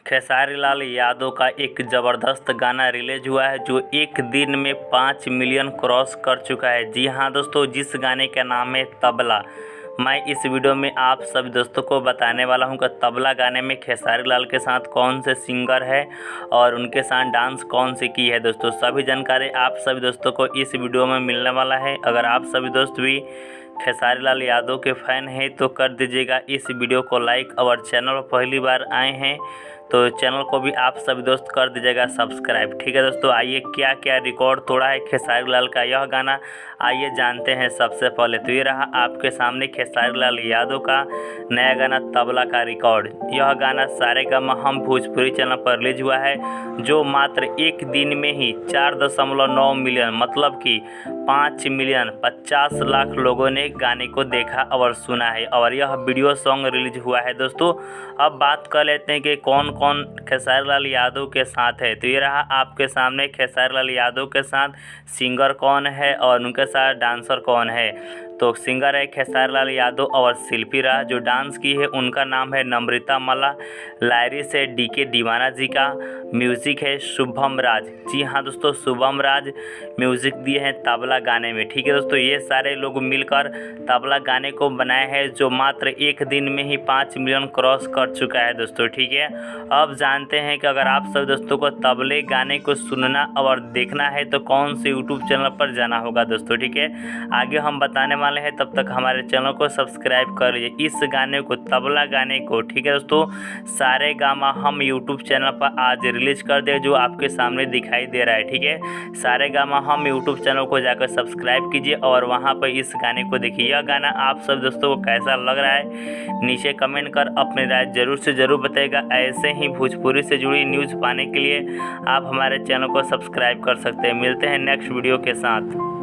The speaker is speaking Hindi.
खेसारी लाल यादव का एक ज़बरदस्त गाना रिलीज हुआ है जो एक दिन में 5 मिलियन क्रॉस कर चुका है। जी हाँ दोस्तों, जिस गाने का नाम है तबला। मैं इस वीडियो में आप सभी दोस्तों को बताने वाला हूं कि तबला गाने में खेसारी लाल के साथ कौन से सिंगर है और उनके साथ डांस कौन सी की है। दोस्तों सभी जानकारी आप सभी दोस्तों को इस वीडियो में मिलने वाला है। अगर आप सभी दोस्त भी खेसारी लाल यादव के फ़ैन हैं तो कर दीजिएगा इस वीडियो को लाइक, और चैनल पर पहली बार आए हैं तो चैनल को भी आप सभी दोस्त कर दीजिएगा सब्सक्राइब। ठीक है दोस्तों, आइए क्या क्या रिकॉर्ड तोड़ा है खेसारी लाल का यह गाना, आइए जानते हैं। सबसे पहले तो ये रहा आपके सामने खेसारी लाल यादव का नया गाना तबला का रिकॉर्ड। यह गाना सारेगामा हम भोजपुरी चैनल पर रिलीज हुआ है जो मात्र एक दिन में ही 4.9 मिलियन मतलब कि 5 मिलियन 50 लाख लोगों ने गाने को देखा और सुना है, और यह वीडियो सॉन्ग रिलीज हुआ है। दोस्तों अब बात कर लेते हैं कि कौन कौन खेसारी लाल यादव के साथ है। तो ये रहा आपके सामने खेसारी लाल यादव के साथ सिंगर कौन है और उनके साथ डांसर कौन है। तो सिंगर है खेसारी लाल यादव और शिल्पी राह। जो डांस की है उनका नाम है नम्रता मला। लायरिस है डीके दीवाना जी का। म्यूज़िक है शुभम राज। जी हाँ दोस्तों, शुभम राज म्यूज़िक दिए हैं तबला गाने में। ठीक है दोस्तों, ये सारे लोग मिलकर तबला गाने को बनाए हैं जो मात्र एक दिन में ही 5 मिलियन क्रॉस कर चुका है दोस्तों। ठीक है, अब जानते हैं कि अगर आप सभी दोस्तों को तबले गाने को सुनना और देखना है तो कौन से यूट्यूब चैनल पर जाना होगा दोस्तों। ठीक है, आगे हम बताने वाले हैं, तब तक हमारे चैनल को सब्सक्राइब कर लीजिए। इस गाने को तबला गाने को ठीक है दोस्तों सारेगामा हम यूट्यूब चैनल पर आज रिलीज कर दे जो आपके सामने दिखाई दे रहा है। ठीक है, सारेगामा हम यूट्यूब चैनल को जाकर सब्सक्राइब कीजिए और वहां पर इस गाने को देखिए। यह गाना आप सब दोस्तों को कैसा लग रहा है नीचे कमेंट कर अपनी राय जरूर से ज़रूर बताइएगा। ऐसे ही भोजपुरी से जुड़ी न्यूज़ पाने के लिए आप हमारे चैनल को सब्सक्राइब कर सकते हैं। मिलते हैं नेक्स्ट वीडियो के साथ।